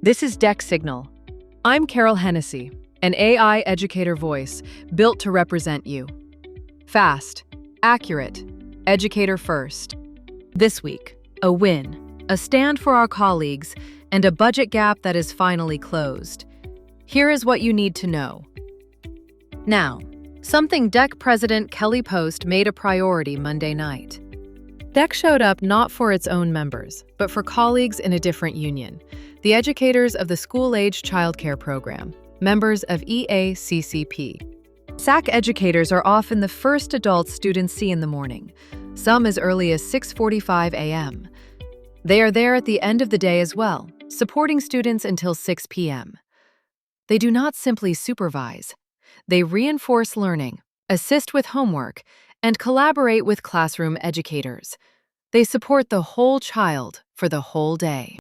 This is DEC Signal. I'm Carol Hennessy, an AI educator voice built to represent you. Fast, accurate, educator first. This week, a win, a stand for our colleagues, and a budget gap that is finally closed. Here is what you need to know. Now, something DEC President Kelly Post made a priority Monday night. DEC showed up not for its own members, but for colleagues in a different union, the educators of the School-Age Childcare Program, members of EACCP. SACC educators are often the first adults students see in the morning, some as early as 6:45 a.m. They are there at the end of the day as well, supporting students until 6 p.m. They do not simply supervise. They reinforce learning, assist with homework, and collaborate with classroom educators. They support the whole child for the whole day.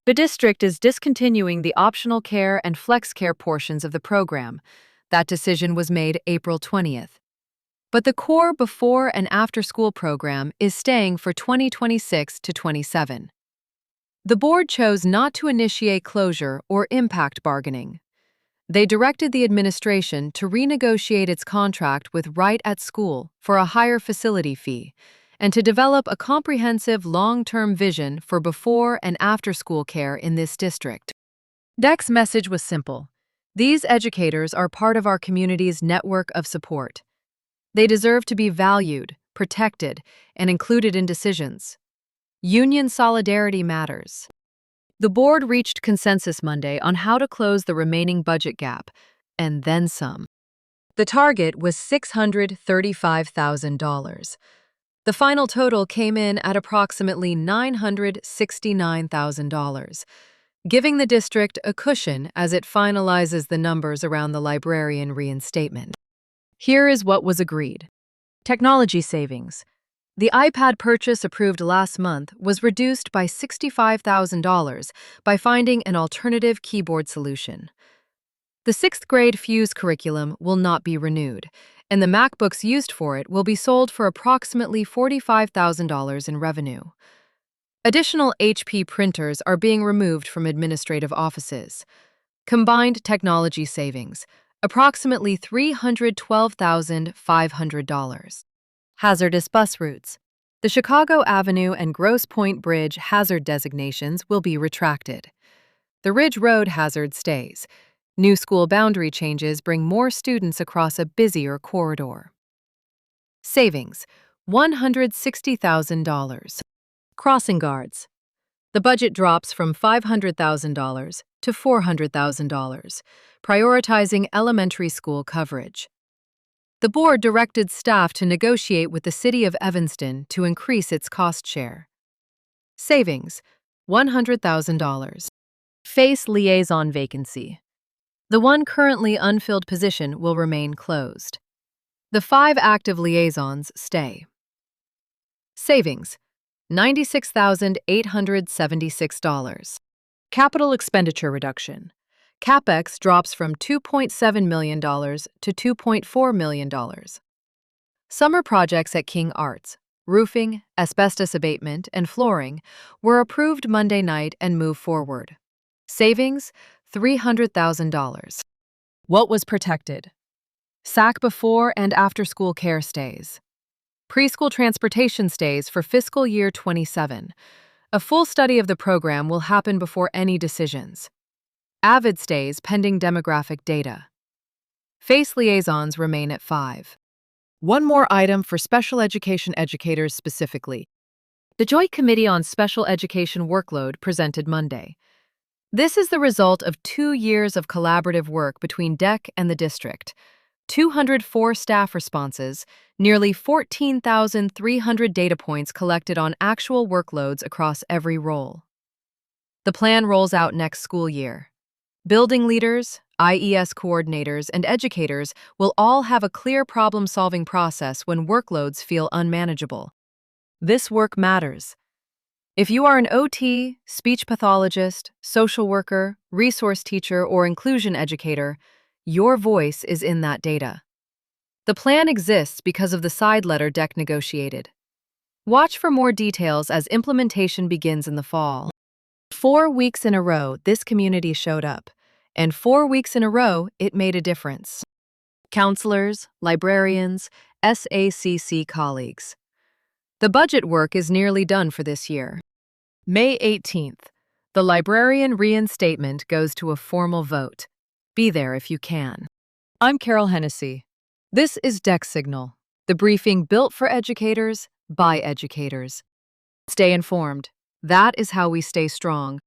The district is discontinuing the optional care and flex care portions of the program. That decision was made April 20th. But the core before and after school program is staying for 2026 to 27. The board chose not to initiate closure or impact bargaining. They directed the administration to renegotiate its contract with Right at School for a higher facility fee and to develop a comprehensive long-term vision for before and after-school care in this district. DEC's message was simple. These educators are part of our community's network of support. They deserve to be valued, protected, and included in decisions. Union solidarity matters. The board reached consensus Monday on how to close the remaining budget gap, and then some. The target was $635,000. The final total came in at approximately $969,000, giving the district a cushion as it finalizes the numbers around the librarian reinstatement. Here is what was agreed. Technology savings. The iPad purchase approved last month was reduced by $65,000 by finding an alternative keyboard solution. The 6th grade Fuse curriculum will not be renewed, and the MacBooks used for it will be sold for approximately $45,000 in revenue. Additional HP printers are being removed from administrative offices. Combined technology savings, approximately $312,500. Hazardous bus routes. The Chicago Avenue and Grosse Pointe Bridge hazard designations will be retracted. The Ridge Road hazard stays. New school boundary changes bring more students across a busier corridor. Savings, $160,000. Crossing guards. The budget drops from $500,000 to $400,000, prioritizing elementary school coverage. The board directed staff to negotiate with the City of Evanston to increase its cost share. Savings, $100,000. FACE liaison vacancy. The one currently unfilled position will remain closed. The 5 active liaisons stay. Savings, $96,876. Capital expenditure reduction. CapEx drops from $2.7 million to $2.4 million. Summer projects at King Arts, roofing, asbestos abatement, and flooring, were approved Monday night and move forward. Savings, $300,000. What was protected? SACC before and after school care stays. Preschool transportation stays for fiscal year 27. A full study of the program will happen before any decisions. AVID stays pending demographic data. FACE liaisons remain at 5. One more item for special education educators specifically. The Joint Committee on Special Education Workload presented Monday. This is the result of 2 years of collaborative work between DEC and the district. 204 staff responses, nearly 14,300 data points collected on actual workloads across every role. The plan rolls out next school year. Building leaders, IES coordinators, and educators will all have a clear problem-solving process when workloads feel unmanageable. This work matters. If you are an OT, speech pathologist, social worker, resource teacher, or inclusion educator, your voice is in that data. The plan exists because of the side letter DEC negotiated. Watch for more details as implementation begins in the fall. 4 weeks in a row, this community showed up, and 4 weeks in a row, it made a difference. Counselors, librarians, SACC colleagues. The budget work is nearly done for this year. May 18th, the librarian reinstatement goes to a formal vote. Be there if you can. I'm Carol Hennessy. This is DEC Signal, the briefing built for educators by educators. Stay informed. That is how we stay strong.